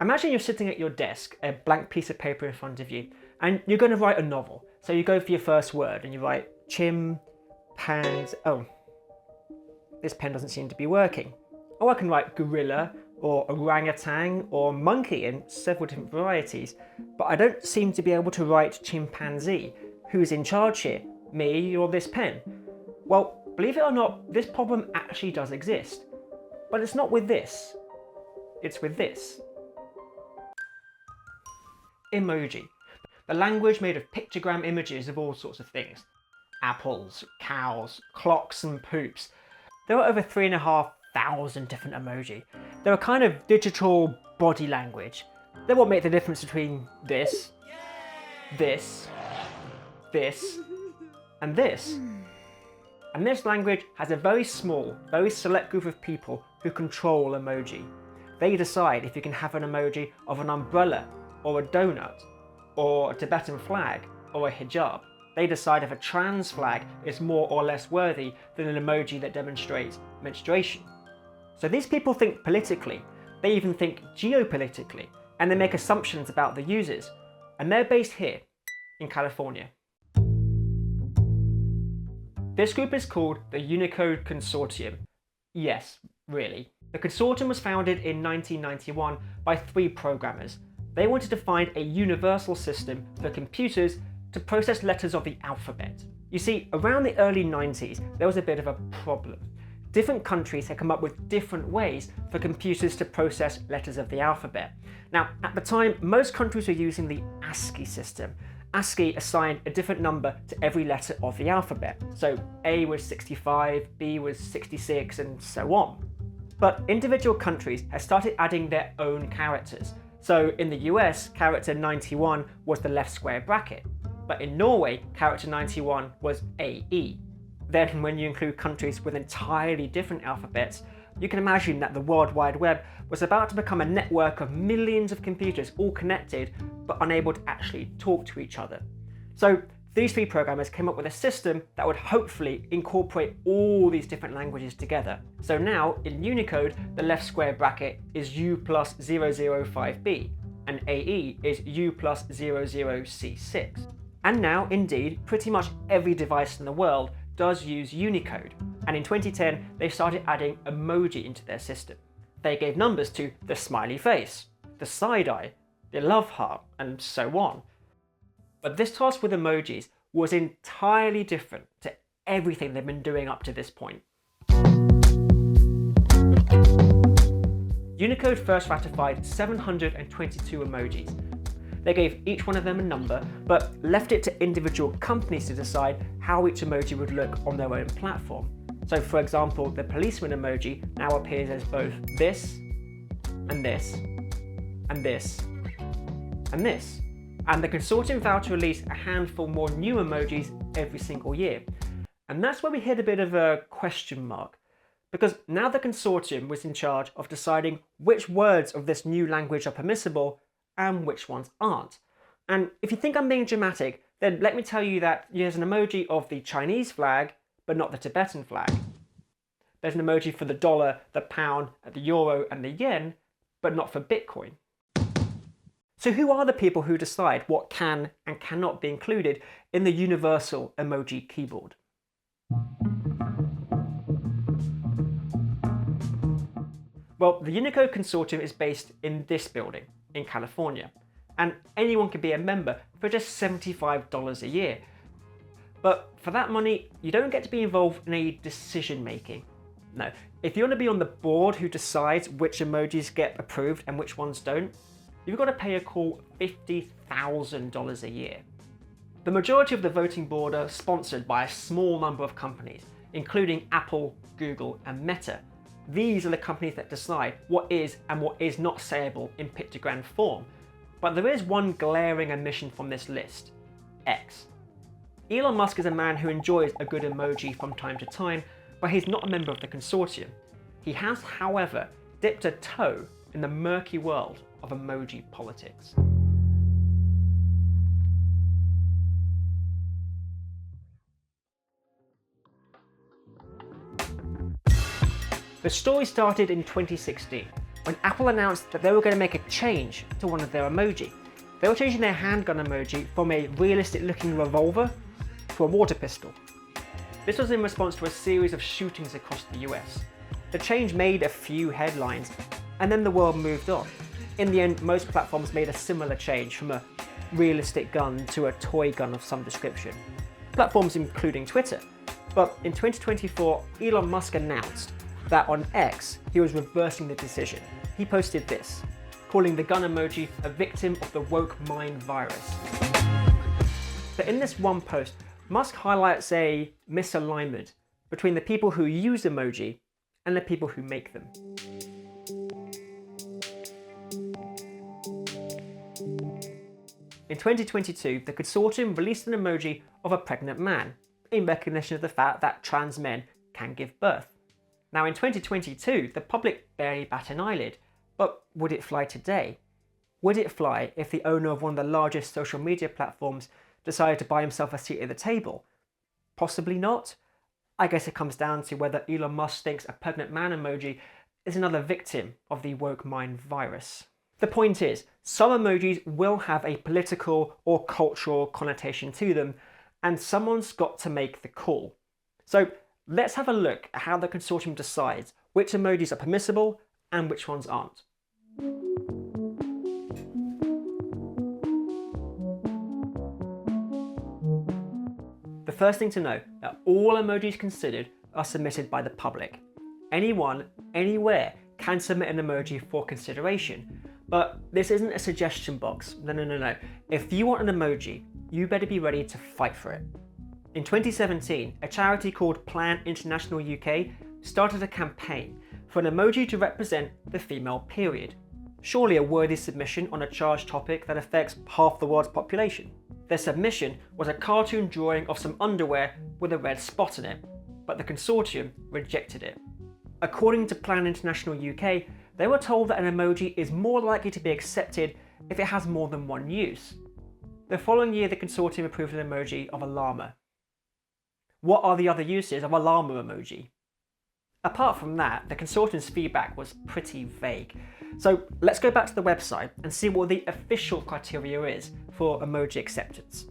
Imagine you're sitting at your desk, a blank piece of paper in front of you, and you're going to write a novel. So you go for your first word and you write oh, this pen doesn't seem to be working. Oh, I can write gorilla or orangutan or monkey in several different varieties, but I don't seem to be able to write chimpanzee. Who's in charge here? Me or this pen? Well, believe it or not, this problem actually does exist. But it's not with this. It's with this. Emoji. The language made of pictogram images of all sorts of things. Apples, cows, clocks and poops. There are over 3,500 different emoji. They're a kind of digital body language. They're what make the difference between this, this, this, and this. And this language has a very small, very select group of people who control emoji. They decide if you can have an emoji of an umbrella, or a donut, or a Tibetan flag, or a hijab. They decide if a trans flag is more or less worthy than an emoji that demonstrates menstruation. So these people think politically, they even think geopolitically, and they make assumptions about the users. And they're based here, in California. This group is called the Unicode Consortium. Yes, really. The consortium was founded in 1991 by 3 programmers. They wanted to find a universal system for computers to process letters of the alphabet. You see, around the early 90s, there was a bit of a problem. Different countries had come up with different ways for computers to process letters of the alphabet. Now, at the time, most countries were using the ASCII system. ASCII assigned a different number to every letter of the alphabet. So A was 65, B was 66, and so on. But individual countries had started adding their own characters. So in the US, character 91 was the left square bracket. But in Norway, character 91 was AE. Then when you include countries with entirely different alphabets, you can imagine that the World Wide Web was about to become a network of millions of computers all connected but unable to actually talk to each other. So these 3 programmers came up with a system that would hopefully incorporate all these different languages together. So now in Unicode, the left square bracket is U plus 005B and AE is U plus 00C6. And now, indeed, pretty much every device in the world does use Unicode. And in 2010, they started adding emoji into their system. They gave numbers to the smiley face, the side eye, the love heart, and so on. But this task with emojis was entirely different to everything they've been doing up to this point. Unicode first ratified 722 emojis. They gave each one of them a number, but left it to individual companies to decide how each emoji would look on their own platform. So for example, the policeman emoji now appears as both this, and this, and this, and this. And the consortium vowed to release a handful more new emojis every single year. And that's where we hit a bit of a question mark. Because now the consortium was in charge of deciding which words of this new language are permissible and which ones aren't. And if you think I'm being dramatic, then let me tell you that there's an emoji of the Chinese flag, but not the Tibetan flag. There's an emoji for the dollar, the pound, the euro, and the yen, but not for Bitcoin. So who are the people who decide what can and cannot be included in the universal emoji keyboard? Well, the Unicode Consortium is based in this building in California, and anyone can be a member for just $75 a year. But for that money, you don't get to be involved in any decision making. No, if you want to be on the board who decides which emojis get approved and which ones don't, you've got to pay a cool $50,000 a year. The majority of the voting board are sponsored by a small number of companies, including Apple, Google, and Meta. These are the companies that decide what is and what is not sayable in pictogram form. But there is one glaring omission from this list: X. Elon Musk is a man who enjoys a good emoji from time to time, but he's not a member of the consortium. He has, however, dipped a toe in the murky world of emoji politics. The story started in 2016, when Apple announced that they were going to make a change to one of their emoji. They were changing their handgun emoji from a realistic looking revolver to a water pistol. This was in response to a series of shootings across the US. The change made a few headlines, and then the world moved on. In the end, most platforms made a similar change from a realistic gun to a toy gun of some description. Platforms including Twitter. But in 2024, Elon Musk announced that on X, he was reversing the decision. He posted this, calling the gun emoji a victim of the woke mind virus. But in this one post, Musk highlights a misalignment between the people who use emoji and the people who make them. In 2022, the consortium released an emoji of a pregnant man in recognition of the fact that trans men can give birth. Now in 2022, the public barely bat an eyelid, but would it fly today? Would it fly if the owner of one of the largest social media platforms decided to buy himself a seat at the table? Possibly not. I guess it comes down to whether Elon Musk thinks a pregnant man emoji is another victim of the woke mind virus. The point is, some emojis will have a political or cultural connotation to them, and someone's got to make the call. So let's have a look at how the consortium decides which emojis are permissible and which ones aren't. The first thing to know that all emojis considered are submitted by the public. Anyone, anywhere can submit an emoji for consideration. But this isn't a suggestion box. No. If you want an emoji, you better be ready to fight for it. In 2017, a charity called Plan International UK started a campaign for an emoji to represent the female period. Surely a worthy submission on a charged topic that affects half the world's population. Their submission was a cartoon drawing of some underwear with a red spot in it, but the consortium rejected it. According to Plan International UK, they were told that an emoji is more likely to be accepted if it has more than one use. The following year, the consortium approved an emoji of a llama. What are the other uses of a llama emoji? Apart from that, the consortium's feedback was pretty vague. So let's go back to the website and see what the official criteria is for emoji acceptance.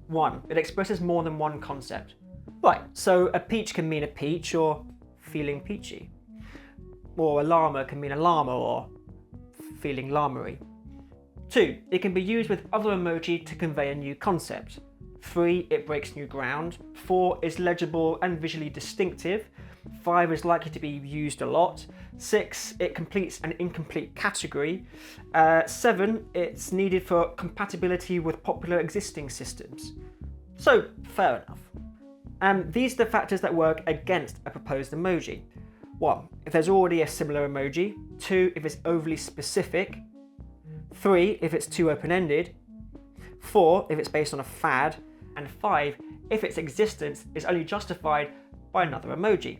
1. It expresses more than one concept. Right, so a peach can mean a peach or feeling peachy. Or a llama can mean a llama or feeling llamery. 2. It can be used with other emoji to convey a new concept. 3. It breaks new ground. 4. Is legible and visually distinctive. 5. Is likely to be used a lot. 6. It completes an incomplete category. 7. It's needed for compatibility with popular existing systems. So, fair enough. These are the factors that work against a proposed emoji. 1. If there's already a similar emoji. 2. If it's overly specific. 3. If it's too open-ended. 4. If it's based on a fad. And 5. If its existence is only justified by another emoji.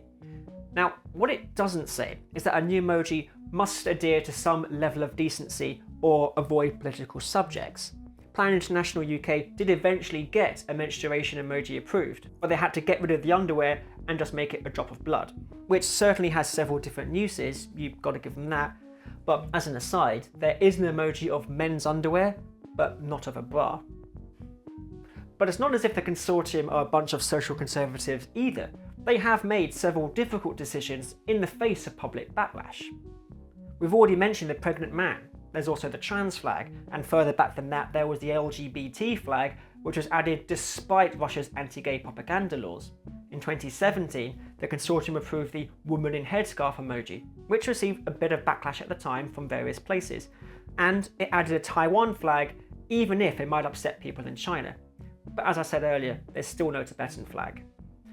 Now, what it doesn't say is that a new emoji must adhere to some level of decency or avoid political subjects. Plan International UK did eventually get a menstruation emoji approved, but they had to get rid of the underwear and just make it a drop of blood, which certainly has several different uses, you've got to give them that. But as an aside, there is an emoji of men's underwear, but not of a bra. But it's not as if the consortium are a bunch of social conservatives either. They have made several difficult decisions in the face of public backlash. We've already mentioned the pregnant man. There's also the trans flag, and further back than that there was the LGBT flag, which was added despite Russia's anti-gay propaganda laws. In 2017, the consortium approved the woman in headscarf emoji, which received a bit of backlash at the time from various places, and it added a Taiwan flag even if it might upset people in China. But as I said earlier, there's still no Tibetan flag.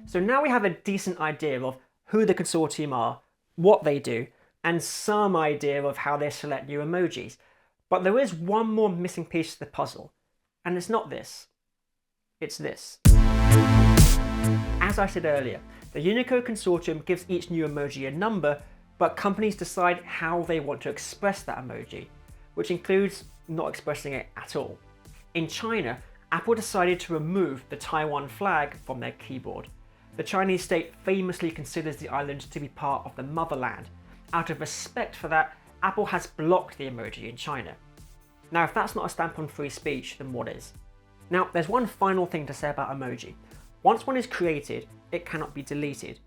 So now we have a decent idea of who the consortium are, what they do, and some idea of how they select new emojis. But there is one more missing piece to the puzzle, and it's not this. It's this. As I said earlier, the Unicode Consortium gives each new emoji a number, but companies decide how they want to express that emoji, which includes not expressing it at all. In China, Apple decided to remove the Taiwan flag from their keyboard. The Chinese state famously considers the island to be part of the motherland, out of respect for that, Apple has blocked the emoji in China. Now, if that's not a stamp on free speech, then what is? Now, there's one final thing to say about emoji. Once one is created, it cannot be deleted.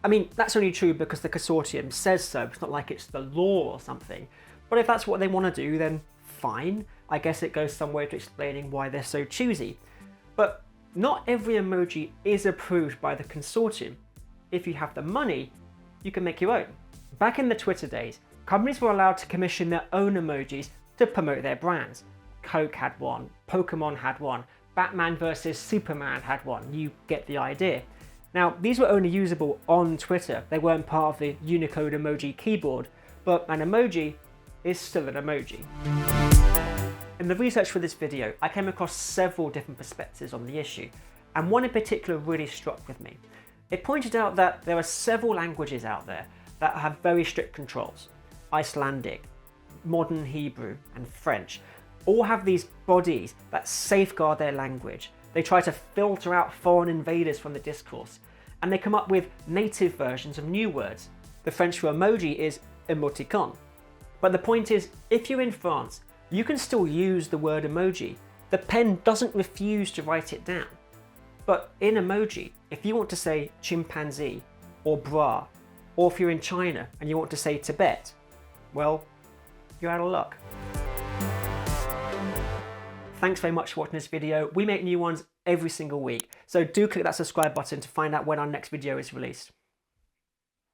I mean, that's only true because the consortium says so. It's not like it's the law or something. But if that's what they want to do, then fine. I guess it goes some way to explaining why they're so choosy. But not every emoji is approved by the consortium. If you have the money, you can make your own. Back in the Twitter days, companies were allowed to commission their own emojis to promote their brands. Coke had one, Pokemon had one, Batman vs Superman had one, you get the idea. Now, these were only usable on Twitter, they weren't part of the Unicode emoji keyboard, but an emoji is still an emoji. In the research for this video, I came across several different perspectives on the issue, and one in particular really struck with me. It pointed out that there are several languages out there that have very strict controls. Icelandic, modern Hebrew, and French all have these bodies that safeguard their language. They try to filter out foreign invaders from the discourse, and they come up with native versions of new words. The French for emoji is emoticon. But the point is, if you're in France, you can still use the word emoji. The pen doesn't refuse to write it down. But in emoji, if you want to say chimpanzee or bra, or if you're in China and you want to say Tibet, well, you're out of luck. Thanks very much for watching this video. We make new ones every single week, so do click that subscribe button to find out when our next video is released.